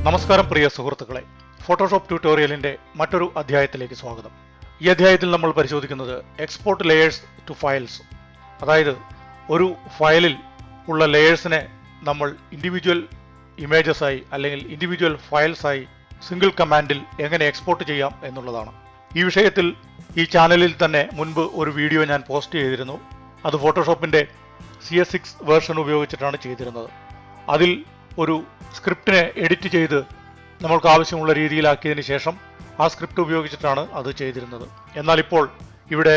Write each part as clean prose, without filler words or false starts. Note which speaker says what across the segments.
Speaker 1: നമസ്കാരം പ്രിയ സുഹൃത്തുക്കളെ, ഫോട്ടോഷോപ്പ് ട്യൂട്ടോറിയലിന്റെ മറ്റൊരു അധ്യായത്തിലേക്ക് സ്വാഗതം. ഈ അധ്യായത്തിൽ നമ്മൾ പരിശോധിക്കുന്നത് എക്സ്പോർട്ട് ലേയേഴ്സ് ടു ഫയൽസ്, അതായത് ഒരു ഫയലിൽ ഉള്ള ലേയേഴ്സിനെ നമ്മൾ ഇൻഡിവിജ്വൽ ഇമേജസായി അല്ലെങ്കിൽ ഇൻഡിവിജ്വൽ ഫയൽസായി സിംഗിൾ കമാൻഡിൽ എങ്ങനെ എക്സ്പോർട്ട് ചെയ്യാം എന്നുള്ളതാണ്. ഈ വിഷയത്തിൽ ഈ ചാനലിൽ തന്നെ മുൻപ് ഒരു വീഡിയോ ഞാൻ പോസ്റ്റ് ചെയ്തിരുന്നു. അത് ഫോട്ടോഷോപ്പിന്റെ CS6 വേർഷൻ ഉപയോഗിച്ചിട്ടാണ് ചെയ്തിരുന്നത്. അതിൽ ഒരു സ്ക്രിപ്റ്റിനെ എഡിറ്റ് ചെയ്ത് നമ്മൾക്ക് ആവശ്യമുള്ള രീതിയിലാക്കിയതിന് ശേഷം ആ സ്ക്രിപ്റ്റ് ഉപയോഗിച്ചിട്ടാണ് അത് ചെയ്തിരുന്നത്. എന്നാൽ ഇപ്പോൾ ഇവിടെ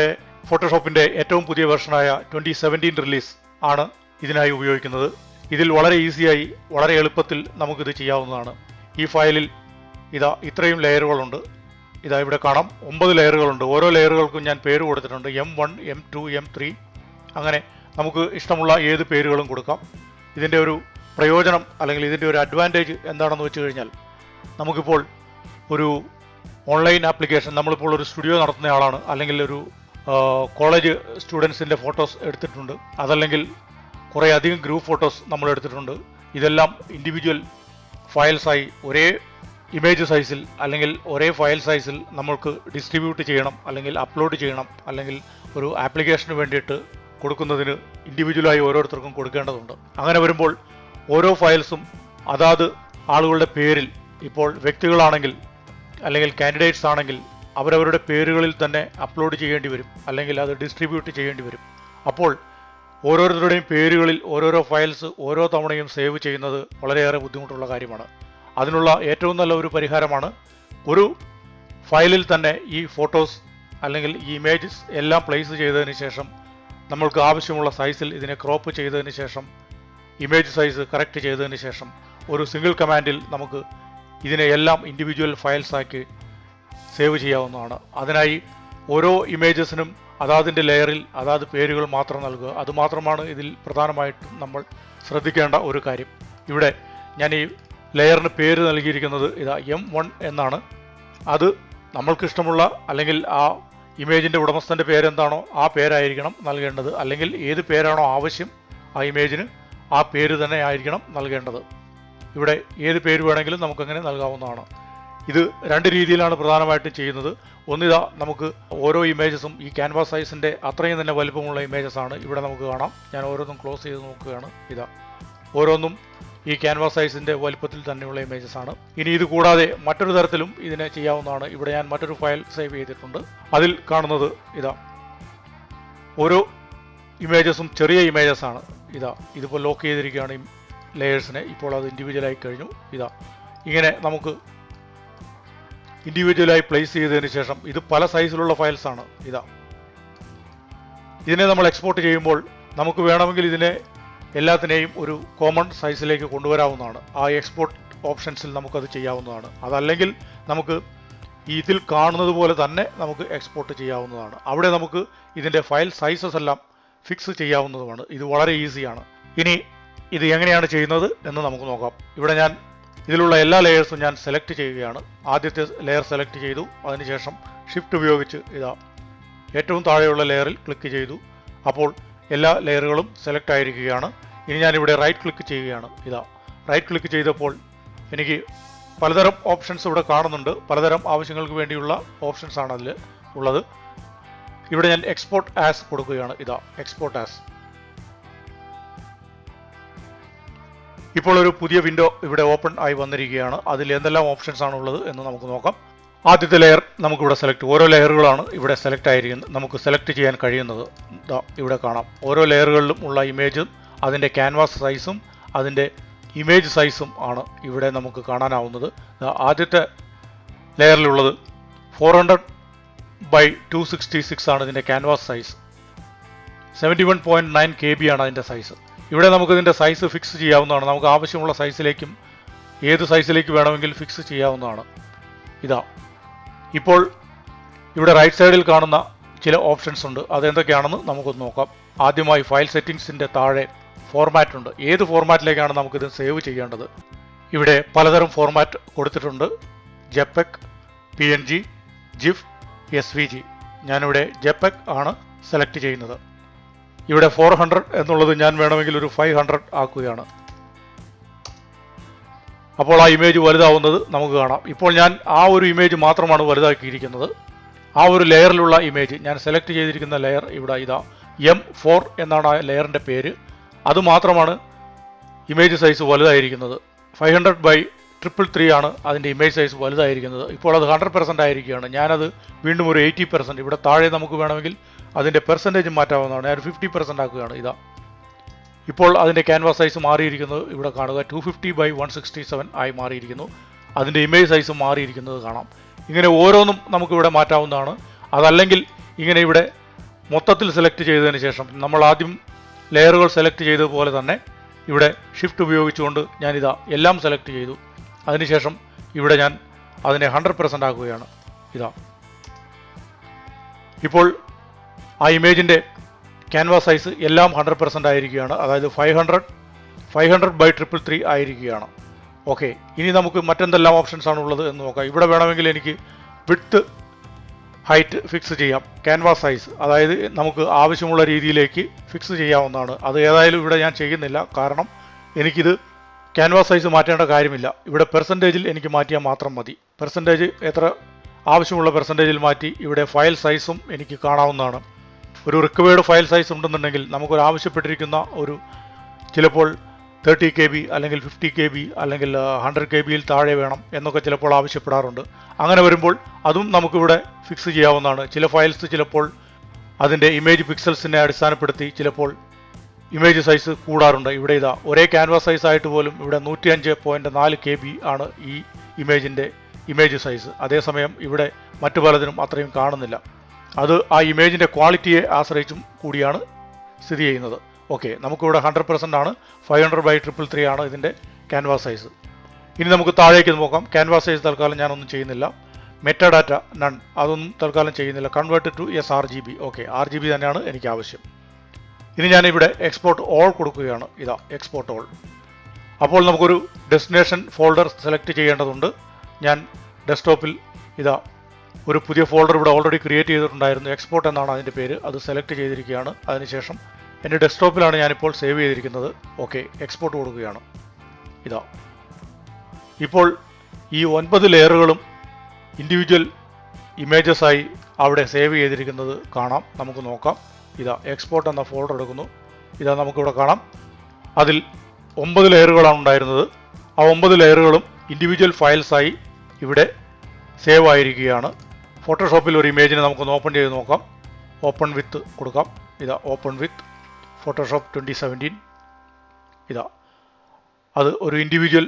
Speaker 1: ഫോട്ടോഷോപ്പിന്റെ ഏറ്റവും പുതിയ വേർഷനായ 2017 റിലീസ് ആണ് ഇതിനായി ഉപയോഗിക്കുന്നത്. ഇതിൽ വളരെ ഈസിയായി വളരെ എളുപ്പത്തിൽ നമുക്കിത് ചെയ്യാവുന്നതാണ്. ഈ ഫയലിൽ ഇത്രയും ലെയറുകളുണ്ട്. ഇവിടെ കാണാം 9 ലെയറുകളുണ്ട്. ഓരോ ലെയറുകൾക്കും ഞാൻ പേര് കൊടുത്തിട്ടുണ്ട്. M1, M2, M3 അങ്ങനെ നമുക്ക് ഇഷ്ടമുള്ള ഏത് പേരുകളും കൊടുക്കാം. ഇതിൻ്റെ ഒരു പ്രയോജനം അല്ലെങ്കിൽ ഇതിൻ്റെ ഒരു അഡ്വാൻറ്റേജ് എന്താണെന്ന് വെച്ച് കഴിഞ്ഞാൽ, നമുക്കിപ്പോൾ ഒരു ഓൺലൈൻ ആപ്ലിക്കേഷൻ, നമ്മളിപ്പോൾ ഒരു സ്റ്റുഡിയോ നടത്തുന്ന ആളാണ്, അല്ലെങ്കിൽ ഒരു കോളേജ് സ്റ്റുഡൻസിൻ്റെ ഫോട്ടോസ് എടുത്തിട്ടുണ്ട്, അതല്ലെങ്കിൽ കുറേ അധികം ഗ്രൂപ്പ് ഫോട്ടോസ് നമ്മൾ എടുത്തിട്ടുണ്ട്. ഇതെല്ലാം ഇൻഡിവിജ്വൽ ഫയൽസായി ഒരേ ഇമേജ് സൈസിൽ അല്ലെങ്കിൽ ഒരേ ഫയൽ സൈസിൽ നമ്മൾക്ക് ഡിസ്ട്രിബ്യൂട്ട് ചെയ്യണം, അല്ലെങ്കിൽ അപ്ലോഡ് ചെയ്യണം, അല്ലെങ്കിൽ ഒരു ആപ്ലിക്കേഷന് വേണ്ടിയിട്ട് കൊടുക്കുന്നതിന് ഇൻഡിവിജ്വലായി ഓരോരുത്തർക്കും കൊടുക്കേണ്ടതുണ്ട്. അങ്ങനെ വരുമ്പോൾ ഓരോ ഫയൽസും അതാത് ആളുകളുടെ പേരിൽ, ഇപ്പോൾ വ്യക്തികളാണെങ്കിൽ അല്ലെങ്കിൽ കാൻഡിഡേറ്റ്സ് ആണെങ്കിൽ അവരവരുടെ പേരുകളിൽ തന്നെ അപ്ലോഡ് ചെയ്യേണ്ടി വരും, അല്ലെങ്കിൽ അത് ഡിസ്ട്രിബ്യൂട്ട് ചെയ്യേണ്ടി വരും. അപ്പോൾ ഓരോരുത്തരുടെയും പേരുകളിൽ ഓരോരോ ഫയൽസ് ഓരോ തവണയും സേവ് ചെയ്യുന്നത് വളരെയേറെ ബുദ്ധിമുട്ടുള്ള കാര്യമാണ്. അതിനുള്ള ഏറ്റവും നല്ല ഒരു പരിഹാരമാണ് ഒരു ഫയലിൽ തന്നെ ഈ ഫോട്ടോസ് അല്ലെങ്കിൽ ഈ ഇമേജസ് എല്ലാം പ്ലേസ് ചെയ്തതിന് ശേഷം നമ്മൾക്ക് ആവശ്യമുള്ള സൈസിൽ ഇതിനെ ക്രോപ്പ് ചെയ്തതിന് ശേഷം, ഇമേജ് സൈസ് കറക്റ്റ് ചെയ്തതിന് ശേഷം ഒരു സിംഗിൾ കമാൻഡിൽ നമുക്ക് ഇതിനെ എല്ലാം ഇൻഡിവിജ്വൽ ഫയൽസാക്കി സേവ് ചെയ്യാവുന്നതാണ്. അതിനായി ഓരോ ഇമേജസിനും അതാതിൻ്റെ ലെയറിൽ അതാത് പേരുകൾ മാത്രം നൽകുക. അതുമാത്രമാണ് ഇതിൽ പ്രധാനമായിട്ടും നമ്മൾ ശ്രദ്ധിക്കേണ്ട ഒരു കാര്യം. ഇവിടെ ഞാൻ ഈ ലെയറിന് പേര് നൽകിയിരിക്കുന്നത് M1 എന്നാണ്. അത് നമ്മൾക്കിഷ്ടമുള്ള അല്ലെങ്കിൽ ആ ഇമേജിൻ്റെ ഉടമസ്ഥൻ്റെ പേരെന്താണോ ആ പേരായിരിക്കണം നൽകേണ്ടത്, അല്ലെങ്കിൽ ഏത് പേരാണോ ആവശ്യം ആ ഇമേജിന് ആ പേര് തന്നെ ആയിരിക്കണം നൽകേണ്ടത്. ഇവിടെ ഏത് പേര് വേണമെങ്കിലും നമുക്കങ്ങനെ നൽകാവുന്നതാണ്. ഇത് രണ്ട് രീതിയിലാണ് പ്രധാനമായിട്ടും ചെയ്യുന്നത്. നമുക്ക് ഓരോ ഇമേജസും ഈ ക്യാൻവാസ് സൈസിൻ്റെ അത്രയും തന്നെ വലുപ്പമുള്ള ഇമേജസ് ആണ്. ഇവിടെ നമുക്ക് കാണാം. ഞാൻ ഓരോന്നും ക്ലോസ് ചെയ്ത് നോക്കുകയാണ്. ഓരോന്നും ഈ ക്യാൻവാസ് സൈസിൻ്റെ വലുപ്പത്തിൽ തന്നെയുള്ള ഇമേജസ് ആണ്. ഇനി ഇത് കൂടാതെ മറ്റൊരു തരത്തിലും ഇതിനെ ചെയ്യാവുന്നതാണ്. ഇവിടെ ഞാൻ മറ്റൊരു ഫയൽ സേവ് ചെയ്തിട്ടുണ്ട്. അതിൽ കാണുന്നത് ഓരോ ഇമേജസും ചെറിയ ഇമേജസ് ആണ്. ഇതിപ്പോൾ ലോക്ക് ചെയ്തിരിക്കുകയാണ് ഈ ലെയേഴ്സിനെ. ഇപ്പോൾ അത് ഇൻഡിവിജ്വലായി കഴിഞ്ഞു. ഇങ്ങനെ നമുക്ക് ഇൻഡിവിജ്വലായി പ്ലേസ് ചെയ്തതിന് ശേഷം ഇത് പല സൈസിലുള്ള ഫയൽസ് ആണ്. ഇതിനെ നമ്മൾ എക്സ്പോർട്ട് ചെയ്യുമ്പോൾ നമുക്ക് വേണമെങ്കിൽ ഇതിനെ എല്ലാത്തിനെയും ഒരു കോമൺ സൈസിലേക്ക് കൊണ്ടുവരാവുന്നതാണ്. ആ എക്സ്പോർട്ട് ഓപ്ഷൻസിൽ നമുക്കത് ചെയ്യാവുന്നതാണ്. അതല്ലെങ്കിൽ നമുക്ക് ഇതിൽ കാണുന്നത് പോലെ തന്നെ നമുക്ക് എക്സ്പോർട്ട് ചെയ്യാവുന്നതാണ്. അവിടെ നമുക്ക് ഇതിൻ്റെ ഫയൽ സൈസസ് എല്ലാം ഫിക്സ് ചെയ്യാവുന്നതുമാണ്. ഇത് വളരെ ഈസിയാണ്. ഇനി ഇത് എങ്ങനെയാണ് ചെയ്യുന്നത് എന്ന് നമുക്ക് നോക്കാം. ഇവിടെ ഞാൻ ഇതിലുള്ള എല്ലാ ലെയേഴ്സും ഞാൻ സെലക്ട് ചെയ്യുകയാണ്. ആദ്യത്തെ ലെയർ സെലക്ട് ചെയ്തു. അതിനുശേഷം ഷിഫ്റ്റ് ഉപയോഗിച്ച് ഏറ്റവും താഴെയുള്ള ലെയറിൽ ക്ലിക്ക് ചെയ്തു. അപ്പോൾ എല്ലാ ലെയറുകളും സെലക്ട് ആയിരിക്കുകയാണ്. ഇനി ഞാനിവിടെ റൈറ്റ് ക്ലിക്ക് ചെയ്യുകയാണ്. റൈറ്റ് ക്ലിക്ക് ചെയ്തപ്പോൾ എനിക്ക് പലതരം ഓപ്ഷൻസ് ഇവിടെ കാണുന്നുണ്ട്. പലതരം ആവശ്യങ്ങൾക്ക് വേണ്ടിയുള്ള ഓപ്ഷൻസ് ആണ് അതിൽ ഉള്ളത്. ഇവിടെ ഞാൻ എക്സ്പോർട്ട് ആസ് കൊടുക്കുകയാണ്. Export as. ഇപ്പോൾ ഒരു പുതിയ വിൻഡോ ഇവിടെ ഓപ്പൺ ആയി വന്നിരിക്കുകയാണ്. അതിൽ എന്തെല്ലാം ഓപ്ഷൻസ് ആണ് ഉള്ളത് എന്ന് നമുക്ക് നോക്കാം. ആദ്യത്തെ ലെയർ നമുക്കിവിടെ സെലക്ട്, ഓരോ ലെയറുകളാണ് ഇവിടെ സെലക്ട് ആയിരിക്കുന്നത്. നമുക്ക് സെലക്ട് ചെയ്യാൻ കഴിയുന്നത് ഇവിടെ കാണാം. ഓരോ ലെയറുകളിലും ഉള്ള ഇമേജും അതിൻ്റെ ക്യാൻവാസ് സൈസും അതിൻ്റെ ഇമേജ് സൈസും ആണ് ഇവിടെ നമുക്ക് കാണാനാവുന്നത്. ആദ്യത്തെ ലെയറിലുള്ളത് 400x266 ആണ് ഇതിൻ്റെ ക്യാൻവാസ് സൈസ്. 71.9 KB ആണ് അതിൻ്റെ സൈസ്. ഇവിടെ നമുക്കിതിൻ്റെ സൈസ് ഫിക്സ് ചെയ്യാവുന്നതാണ്. നമുക്ക് ആവശ്യമുള്ള സൈസിലേക്കും ഏത് സൈസിലേക്ക് വേണമെങ്കിൽ ഫിക്സ് ചെയ്യാവുന്നതാണ്. ഇപ്പോൾ ഇവിടെ റൈറ്റ് സൈഡിൽ കാണുന്ന ചില ഓപ്ഷൻസ് ഉണ്ട്. അതെന്തൊക്കെയാണെന്ന് നമുക്കൊന്ന് നോക്കാം. ആദ്യമായി ഫയൽ സെറ്റിംഗ്സിൻ്റെ താഴെ ഫോർമാറ്റ് ഉണ്ട്. ഏത് ഫോർമാറ്റിലേക്കാണ് നമുക്കിത് സേവ് ചെയ്യേണ്ടത്? ഇവിടെ പലതരം ഫോർമാറ്റ് കൊടുത്തിട്ടുണ്ട്. JPEG, PNG, GIF, SVG. ഞാനിവിടെ JPEG ആണ് സെലക്ട് ചെയ്യുന്നത്. ഇവിടെ 400 എന്നുള്ളത് ഞാൻ വേണമെങ്കിൽ ഒരു 500 ആക്കുകയാണ്. അപ്പോൾ ആ ഇമേജ് വലുതാവുന്നത് നമുക്ക് കാണാം. ഇപ്പോൾ ഞാൻ ആ ഒരു ഇമേജ് മാത്രമാണ് വലുതാക്കിയിരിക്കുന്നത്. ആ ഒരു ലെയറിലുള്ള ഇമേജ് ഞാൻ സെലക്ട് ചെയ്തിരിക്കുന്ന ലെയർ ഇവിടെ ഇതാ M4 എന്നാണ് ആ ലെയറിൻ്റെ പേര്. അതുമാത്രമാണ് ഇമേജ് സൈസ് വലുതായിരിക്കുന്നത്. 500/333 ആണ് അതിൻ്റെ ഇമേജ് സൈസ് വലുതായിരിക്കുന്നത്. ഇപ്പോൾ അത് 100% ആയിരിക്കുകയാണ്. ഞാനത് വീണ്ടും ഒരു 80%, ഇവിടെ താഴെ നമുക്ക് വേണമെങ്കിൽ അതിൻ്റെ പെർസെൻറ്റേജ് മാറ്റാവുന്നതാണ്. ഞാൻ 50% ആക്കുകയാണ്. ഇതാ ഇപ്പോൾ അതിൻ്റെ ക്യാൻവാസ് സൈസ് മാറിയിരിക്കുന്നത് ഇവിടെ കാണുക. 250/167 ആയി മാറിയിരിക്കുന്നു. അതിൻ്റെ ഇമേജ് സൈസ് മാറിയിരിക്കുന്നത് കാണാം. ഇങ്ങനെ ഓരോന്നും നമുക്കിവിടെ മാറ്റാവുന്നതാണ്. അതല്ലെങ്കിൽ ഇങ്ങനെ ഇവിടെ മൊത്തത്തിൽ സെലക്ട് ചെയ്തതിന് ശേഷം നമ്മൾ ആദ്യം ലെയറുകൾ സെലക്ട് ചെയ്തതുപോലെ തന്നെ ഇവിടെ ഷിഫ്റ്റ് ഉപയോഗിച്ചുകൊണ്ട് ഞാനിതാ എല്ലാം സെലക്ട് ചെയ്തു. അതിനുശേഷം ഇവിടെ ഞാൻ അതിനെ 100% ആക്കുകയാണ്. ഇതാ ഇപ്പോൾ ആ ഇമേജിൻ്റെ ക്യാൻവാസ് സൈസ് എല്ലാം 100% ആയിരിക്കുകയാണ്. അതായത് 500/333 ആയിരിക്കുകയാണ്. ഓക്കെ, ഇനി നമുക്ക് മറ്റെന്തെല്ലാം ഓപ്ഷൻസ് ആണ് ഉള്ളത് എന്ന് നോക്കാം. ഇവിടെ വേണമെങ്കിൽ എനിക്ക് വിഡ്ത്ത് ഹൈറ്റ് ഫിക്സ് ചെയ്യാം. ക്യാൻവാസ് സൈസ് അതായത് നമുക്ക് ആവശ്യമുള്ള രീതിയിലേക്ക് ഫിക്സ് ചെയ്യാവുന്നതാണ്. അത് ഏതായാലും ഇവിടെ ഞാൻ ചെയ്യുന്നില്ല, കാരണം എനിക്കിത് ക്യാൻവാസ് സൈസ് മാറ്റേണ്ട കാര്യമില്ല. ഇവിടെ പെർസെൻറ്റേജിൽ എനിക്ക് മാറ്റിയാൽ മാത്രം മതി. പെർസെൻറ്റേജ് എത്ര ആവശ്യമുള്ള പെർസെൻറ്റേജിൽ മാറ്റി ഇവിടെ ഫയൽ സൈസും എനിക്ക് കാണാവുന്നതാണ്. ഒരു റിക്വയർഡ് ഫയൽ സൈസ് ഉണ്ടെന്നുണ്ടെങ്കിൽ നമുക്കൊരു ആവശ്യപ്പെട്ടിരിക്കുന്ന ഒരു ചിലപ്പോൾ 30 KB അല്ലെങ്കിൽ 50 KB അല്ലെങ്കിൽ 100 KBയിൽ താഴെ വേണം എന്നൊക്കെ ചിലപ്പോൾ ആവശ്യപ്പെടാറുണ്ട്. അങ്ങനെ വരുമ്പോൾ അതും നമുക്കിവിടെ ഫിക്സ് ചെയ്യാവുന്നതാണ്. ചില ഫയൽസ് ചിലപ്പോൾ അതിൻ്റെ ഇമേജ് പിക്സൽസിനെ അടിസ്ഥാനപ്പെടുത്തി ചിലപ്പോൾ ഇമേജ് സൈസ് കൂടാറുണ്ട്. ഇവിടെ ഇതാ ഒരേ ക്യാൻവാസ് സൈസ് ആയിട്ട് പോലും ഇവിടെ 105.4 KB ആണ് ഈ ഇമേജിൻ്റെ ഇമേജ് സൈസ്. അതേസമയം ഇവിടെ മറ്റു പലതിനും അത്രയും കാണുന്നില്ല. അത് ആ ഇമേജിൻ്റെ ക്വാളിറ്റിയെ ആശ്രയിച്ചും കൂടിയാണ് സ്ഥിതി ചെയ്യുന്നത്. ഓക്കെ, നമുക്കിവിടെ 100% ആണ്. 500/333 ആണ് ഇതിൻ്റെ ക്യാൻവാസ് സൈസ്. ഇനി നമുക്ക് താഴേക്ക് നോക്കാം. ക്യാൻവാസ് സൈസ് തൽക്കാലം ഞാനൊന്നും ചെയ്യുന്നില്ല. മെറ്റാഡാറ്റ നൺ, അതൊന്നും തൽക്കാലം ചെയ്യുന്നില്ല. Convert to sRGB. Okay, RGB തന്നെയാണ് എനിക്ക് ആവശ്യം. ഇനി ഞാനിവിടെ എക്സ്പോർട്ട് ഓൾ കൊടുക്കുകയാണ്. ഇതാ എക്സ്പോർട്ട് ഓൾ. അപ്പോൾ നമുക്കൊരു ഡെസ്റ്റിനേഷൻ ഫോൾഡർ സെലക്ട് ചെയ്യേണ്ടതുണ്ട്. ഞാൻ ഡെസ്ക്ടോപ്പിൽ ഇതാ ഒരു പുതിയ ഫോൾഡർ ഇവിടെ ഓൾറെഡി ക്രിയേറ്റ് ചെയ്തിട്ടുണ്ടായിരുന്നു. എക്സ്പോർട്ട് എന്നാണ് അതിൻ്റെ പേര്. അത് സെലക്ട് ചെയ്തിരിക്കുകയാണ്. അതിനുശേഷം എൻ്റെ ഡെസ്ക്ടോപ്പിലാണ് ഞാനിപ്പോൾ സേവ് ചെയ്തിരിക്കുന്നത്. ഓക്കെ, എക്സ്പോർട്ട് കൊടുക്കുകയാണ്. ഇതാ ഇപ്പോൾ ഈ 9 ലെയറുകളും ഇൻഡിവിജ്വൽ ഇമേജസായി അവിടെ സേവ് ചെയ്തിരിക്കുന്നത് കാണാം. നമുക്ക് നോക്കാം. ഇതാ എക്സ്പോർട്ട് എന്ന ഫോൾഡർ എടുക്കുന്നു. ഇതാ നമുക്കിവിടെ കാണാം. അതിൽ 9 ലെയറുകളാണ് ഉണ്ടായിരുന്നത്. ആ 9 ലെയറുകളും ഇൻഡിവിജ്വൽ ഫയൽസായി ഇവിടെ സേവ് ആയിരിക്കുകയാണ്. ഫോട്ടോഷോപ്പിൽ ഒരു ഇമേജിനെ നമുക്കൊന്ന് ഓപ്പൺ ചെയ്ത് നോക്കാം. ഓപ്പൺ വിത്ത് കൊടുക്കാം. ഇതാ ഓപ്പൺ വിത്ത് ഫോട്ടോഷോപ്പ് 2017. ഇതാ അത് ഒരു ഇൻഡിവിജ്വൽ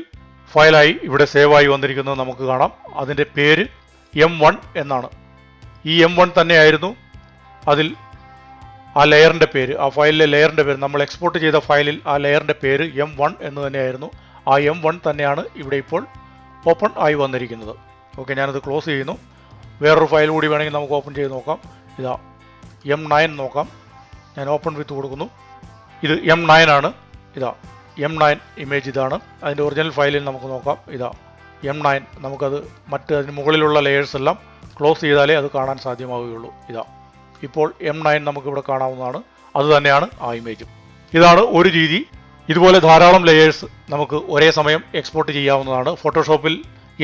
Speaker 1: ഫയലായി ഇവിടെ സേവ് ആയി വന്നിരിക്കുന്നത് നമുക്ക് കാണാം. അതിൻ്റെ പേര് M1 എന്നാണ്. ഈ M1 തന്നെയായിരുന്നു അതിൽ ആ ലെയറിൻ്റെ പേര്, ആ ഫയലിലെ ലെയറിൻ്റെ പേര്. നമ്മൾ എക്സ്പോർട്ട് ചെയ്ത ഫയലിൽ ആ ലെയറിൻ്റെ പേര് M1 എന്ന് തന്നെയായിരുന്നു. ആ M1 തന്നെയാണ് ഇവിടെ ഇപ്പോൾ ഓപ്പൺ ആയി വന്നിരിക്കുന്നത്. ഓക്കെ, ഞാനത് ക്ലോസ് ചെയ്യുന്നു. വേറൊരു ഫയൽ കൂടി വേണമെങ്കിൽ നമുക്ക് ഓപ്പൺ ചെയ്ത് നോക്കാം. ഇതാ M9 നോക്കാം. ഞാൻ ഓപ്പൺ വിത്ത് കൊടുക്കുന്നു. ഇത് M9 ആണ്. ഇതാ M9 ഇമേജ് ഇതാണ്. അതിൻ്റെ ഒറിജിനൽ ഫയലിൽ നമുക്ക് നോക്കാം. ഇതാ M9. നമുക്കത് അതിന് മുകളിലുള്ള ലെയേഴ്സ് എല്ലാം ക്ലോസ് ചെയ്താലേ അത് കാണാൻ സാധ്യമാവുകയുള്ളൂ. ഇതാ ഇപ്പോൾ M9 നമുക്കിവിടെ കാണാവുന്നതാണ്. അത് തന്നെയാണ് ആ ഇമേജും. ഇതാണ് ഒരു രീതി. ഇതുപോലെ ധാരാളം ലെയേഴ്സ് നമുക്ക് ഒരേ സമയം എക്സ്പോർട്ട് ചെയ്യാവുന്നതാണ്. ഫോട്ടോഷോപ്പിൽ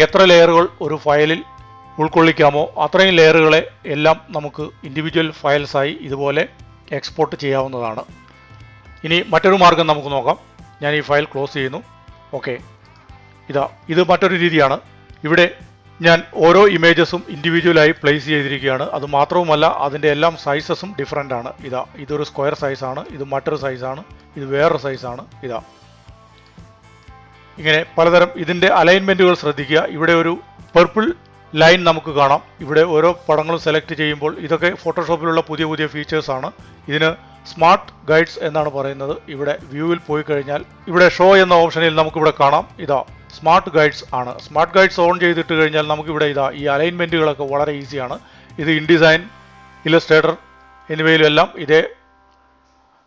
Speaker 1: എത്ര ലെയറുകൾ ഒരു ഫയലിൽ ഉൾക്കൊള്ളിക്കാമോ അത്രയും ലെയറുകളെ എല്ലാം നമുക്ക് ഇൻഡിവിജ്വൽ ഫയൽസായി ഇതുപോലെ എക്സ്പോർട്ട് ചെയ്യാവുന്നതാണ്. ഇനി മറ്റൊരു മാർഗം നമുക്ക് നോക്കാം. ഞാൻ ഈ ഫയൽ ക്ലോസ് ചെയ്യുന്നു. ഓക്കെ, ഇത് മറ്റൊരു രീതിയാണ്. ഇവിടെ ഞാൻ ഓരോ ഇമേജസും ഇൻഡിവിജ്വലായി പ്ലേസ് ചെയ്തിരിക്കുകയാണ്. അത് മാത്രവുമല്ല അതിൻ്റെ എല്ലാം സൈസസും ഡിഫറൻ്റ് ആണ്. ഇതൊരു സ്ക്വയർ സൈസാണ്, ഇത് മറ്റൊരു സൈസാണ്, ഇത് വേറൊരു സൈസാണ്. ഇങ്ങനെ പലതരം ഇതിൻ്റെ അലൈൻമെൻറ്റുകൾ ശ്രദ്ധിക്കുക. ഇവിടെ ഒരു പർപ്പിൾ ലൈൻ നമുക്ക് കാണാം. ഇവിടെ ഓരോ പടങ്ങളും സെലക്ട് ചെയ്യുമ്പോൾ ഇതൊക്കെ ഫോട്ടോഷോപ്പിലുള്ള പുതിയ പുതിയ ഫീച്ചേഴ്സാണ്. ഇതിന് സ്മാർട്ട് ഗൈഡ്സ് എന്നാണ് പറയുന്നത്. ഇവിടെ വ്യൂവിൽ പോയി കഴിഞ്ഞാൽ ഇവിടെ ഷോ എന്ന ഓപ്ഷനിൽ നമുക്കിവിടെ കാണാം. സ്മാർട്ട് ഗൈഡ്സ് ആണ്. സ്മാർട്ട് ഗൈഡ്സ് ഓൺ ചെയ്തിട്ട് കഴിഞ്ഞാൽ നമുക്കിവിടെ ഈ അലൈൻമെൻറ്റുകളൊക്കെ വളരെ ഈസിയാണ്. ഇത് ഇൻഡിസൈൻ, ഇല്ലസ്ട്രേറ്റർ എന്നിവയിലെല്ലാം ഇതേ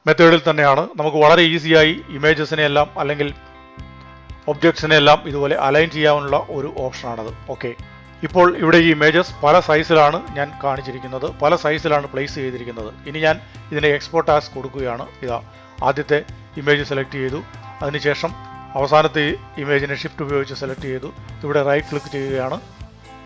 Speaker 1: മെത്തേഡിൽ തന്നെയാണ്. നമുക്ക് വളരെ ഈസിയായി ഇമേജസിനെ എല്ലാം അല്ലെങ്കിൽ ഒബ്ജക്ട്സിനെ എല്ലാം ഇതുപോലെ അലൈൻ ചെയ്യാനുള്ള ഒരു ഓപ്ഷനാണത്. ഓക്കെ, ഇപ്പോൾ ഇവിടെ ഈ ഇമേജസ് പല സൈസിലാണ് ഞാൻ കാണിച്ചിരിക്കുന്നത്, പല സൈസിലാണ് പ്ലേസ് ചെയ്തിരിക്കുന്നത്. ഇനി ഞാൻ ഇതിനെ എക്സ്പോർട്ട് ആസ് കൊടുക്കുകയാണ്. ആദ്യത്തെ ഇമേജ് സെലക്ട് ചെയ്തു. അതിനുശേഷം അവസാനത്തെ ഇമേജിനെ ഷിഫ്റ്റ് ഉപയോഗിച്ച് സെലക്ട് ചെയ്തു. ഇവിടെ റൈറ്റ് ക്ലിക്ക് ചെയ്യുകയാണ്,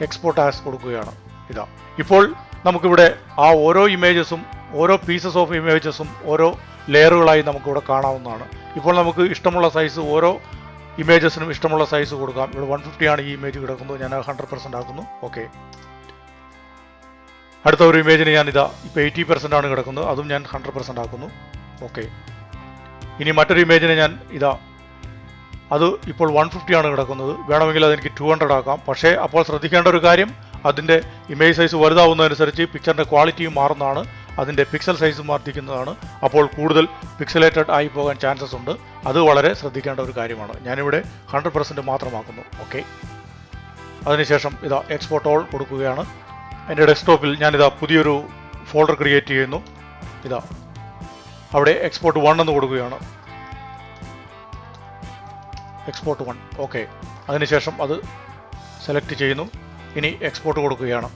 Speaker 1: എക്സ്പോർട്ട് ആസ് കൊടുക്കുകയാണ്. ഇതാ ഇപ്പോൾ നമുക്കിവിടെ ആ ഓരോ ഇമേജസും ഓരോ പീസസ് ഓഫ് ഇമേജസും ഓരോ ലെയറുകളായി നമുക്കിവിടെ കാണാവുന്നതാണ്. ഇപ്പോൾ നമുക്ക് ഇഷ്ടമുള്ള സൈസ് ഓരോ ഇമേജസിനും ഇഷ്ടമുള്ള സൈസ് കൊടുക്കാം. ഇവിടെ 150 ആണ് ഈ ഇമേജ് കിടക്കുന്നത്. ഞാൻ 100% ആക്കുന്നു. ഓക്കെ, അടുത്ത ഒരു ഇമേജിന് ഞാൻ ഇതാ ഇപ്പോൾ 80% ആണ് കിടക്കുന്നത്, അതും ഞാൻ 100% ആക്കുന്നു. ഓക്കെ, ഇനി മറ്റൊരു ഇമേജിന് ഞാൻ ഇതാ അത് ഇപ്പോൾ 150 ആണ് കിടക്കുന്നത്. വേണമെങ്കിൽ അതെനിക്ക് 200 ആക്കാം. പക്ഷേ അപ്പോൾ ശ്രദ്ധിക്കേണ്ട ഒരു കാര്യം, അതിൻ്റെ ഇമേജ് സൈസ് വലുതാവുന്നതനുസരിച്ച് പിക്ചറിൻ്റെ ക്വാളിറ്റിയും മാറുന്നതാണ്, അതിൻ്റെ പിക്സൽ സൈസും വർദ്ധിക്കുന്നതാണ്. അപ്പോൾ കൂടുതൽ പിക്സലേറ്റഡ് ആയി പോകാൻ ചാൻസസ് ഉണ്ട്. അത് വളരെ ശ്രദ്ധിക്കേണ്ട ഒരു കാര്യമാണ്. ഞാനിവിടെ 100% മാത്രമാക്കുന്നു. ഓക്കെ, അതിനുശേഷം ഇതാ എക്സ്പോർട്ട് ഓൾ കൊടുക്കുകയാണ്. എൻ്റെ ഡെസ്ക്ടോപ്പിൽ ഞാനിതാ പുതിയൊരു ഫോൾഡർ ക്രിയേറ്റ് ചെയ്യുന്നു. ഇതാ അവിടെ എക്സ്പോർട്ട് 1 എന്ന് കൊടുക്കുകയാണ്. എക്സ്പോർട്ട് 1. ഓക്കെ, അതിനുശേഷം അത് സെലക്ട് ചെയ്യുന്നു. ഇനി എക്സ്പോർട്ട് കൊടുക്കുകയാണ്.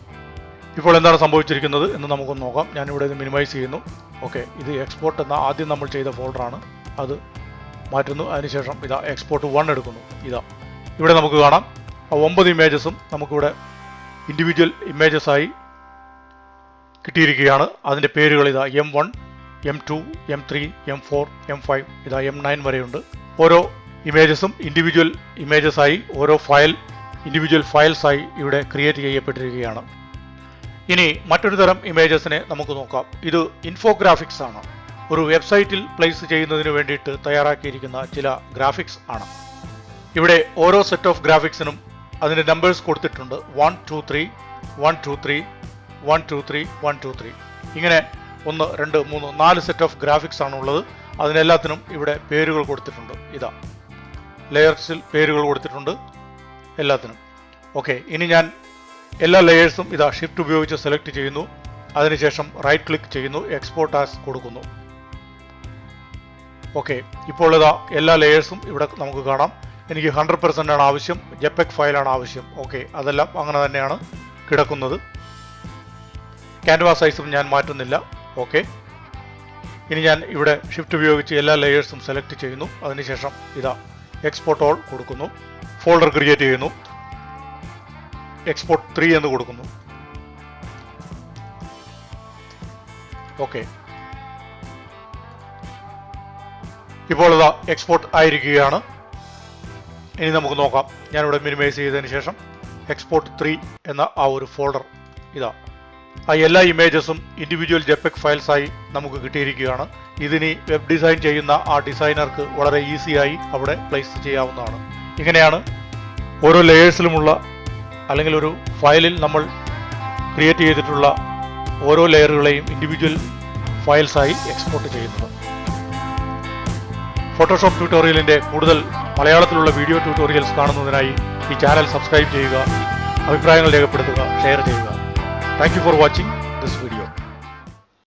Speaker 1: ഇപ്പോൾ എന്താണ് സംഭവിച്ചിരിക്കുന്നത് എന്ന് നമുക്കൊന്ന് നോക്കാം. ഞാനിവിടെ ഇത് മിനിമൈസ് ചെയ്യുന്നു. ഓക്കെ, ഇത് എക്സ്പോർട്ട് എന്ന ആദ്യം നമ്മൾ ചെയ്ത ഫോൾഡറാണ്, അത് മാറ്റുന്നു. അതിനുശേഷം ഇതാ എക്സ്പോർട്ട് 1 എടുക്കുന്നു. ഇതാ ഇവിടെ നമുക്ക് കാണാം ആ 9 ഇമേജസും നമുക്കിവിടെ ഇൻഡിവിജ്വൽ ഇമേജസായി കിട്ടിയിരിക്കുകയാണ്. അതിൻ്റെ പേരുകൾ ഇതാ M1, M2, M3, M4, M5, ഇതാ M9 വരെയുണ്ട്. ഓരോ ഇമേജസും ഇൻഡിവിജ്വൽ ഇമേജസായി ഓരോ ഇൻഡിവിജ്വൽ ഫയൽസായി ഇവിടെ ക്രിയേറ്റ് ചെയ്യപ്പെട്ടിരിക്കുകയാണ്. ഇനി മറ്റൊരു തരം ഇമേജസിനെ നമുക്ക് നോക്കാം. ഇത് ഇൻഫോഗ്രാഫിക്സ് ആണ്. ഒരു വെബ്സൈറ്റിൽ പ്ലേസ് ചെയ്യുന്നതിന് വേണ്ടിയിട്ട് തയ്യാറാക്കിയിരിക്കുന്ന ചില ഗ്രാഫിക്സ് ആണ്. ഇവിടെ ഓരോ സെറ്റ് ഓഫ് ഗ്രാഫിക്സിനും അതിൻ്റെ നമ്പേഴ്സ് കൊടുത്തിട്ടുണ്ട്. 1 2 3 1 2 3 1 2 3 1 2 3 ഇങ്ങനെ 1 2 3 4 സെറ്റ് ഓഫ് ഗ്രാഫിക്സ് ആണ് ഉള്ളത്. അതിനെല്ലാത്തിനും ഇവിടെ പേരുകൾ കൊടുത്തിട്ടുണ്ട്. ഇതാ ലെയേഴ്സിൽ പേരുകൾ കൊടുത്തിട്ടുണ്ട് എല്ലാത്തിനും. ഓക്കെ, ഇനി ഞാൻ എല്ലാ ലെയേഴ്സും ഇതാ ഷിഫ്റ്റ് ഉപയോഗിച്ച് സെലക്ട് ചെയ്യുന്നു. അതിനുശേഷം റൈറ്റ് ക്ലിക്ക് ചെയ്യുന്നു, എക്സ്പോർട്ട് ആസ് കൊടുക്കുന്നു. ഓക്കെ, ഇപ്പോൾ ഇതാ എല്ലാ ലെയേഴ്സും ഇവിടെ നമുക്ക് കാണാം. എനിക്ക് 100% ആണ് ആവശ്യം, JPEG ഫയലാണ് ആവശ്യം. ഓക്കെ, അതെല്ലാം അങ്ങനെ തന്നെയാണ് കിടക്കുന്നത്. ക്യാൻവാസ് സൈസും ഞാൻ മാറ്റുന്നില്ല. ഓക്കെ, ഇനി ഞാൻ ഇവിടെ ഷിഫ്റ്റ് ഉപയോഗിച്ച് എല്ലാ ലെയേഴ്സും സെലക്ട് ചെയ്യുന്നു. അതിനുശേഷം ഇതാ എക്സ്പോർട്ട് ഓൾ കൊടുക്കുന്നു, ഫോൾഡർ ക്രിയേറ്റ് ചെയ്യുന്നു, എക്സ്പോർട്ട് 3 എന്ന് കൊടുക്കുന്നു. ഓക്കെ, ഇപ്പോൾ ഇതാ എക്സ്പോർട്ട് ആയിരിക്കുകയാണ്. ഇനി നമുക്ക് നോക്കാം. ഞാനിവിടെ മിനിമൈസ് ചെയ്തതിന് ശേഷം എക്സ്പോർട്ട് 3 എന്ന ആ ഒരു ഫോൾഡർ ഇതാ ആ എല്ലാ ഇമേജസും ഇൻഡിവിജ്വൽ JPEG ഫയൽസായി നമുക്ക് കിട്ടിയിരിക്കുകയാണ്. ഇതിനി വെബ് ഡിസൈൻ ചെയ്യുന്ന ആ ഡിസൈനർക്ക് വളരെ ഈസിയായി അവിടെ പ്ലേസ് ചെയ്യാവുന്നതാണ്. ഇങ്ങനെയാണ് ഓരോ ലെയേഴ്സിലുമുള്ള അല്ലെങ്കിൽ ഒരു ഫയലിൽ നമ്മൾ ക്രിയേറ്റ് ചെയ്തിട്ടുള്ള ഓരോ ലെയറുകളെയും ഇൻഡിവിജ്വൽ ഫയൽസായി എക്സ്പോർട്ട് ചെയ്യുന്നത്. ഫോട്ടോഷോപ്പ് ട്യൂട്ടോറിയലിൻ്റെ കൂടുതൽ മലയാളത്തിലുള്ള വീഡിയോ ട്യൂട്ടോറിയൽസ് കാണുന്നതിനായി ഈ ചാനൽ സബ്സ്ക്രൈബ് ചെയ്യുക, അഭിപ്രായങ്ങൾ രേഖപ്പെടുത്തുക, ഷെയർ ചെയ്യുക. Thank you for watching.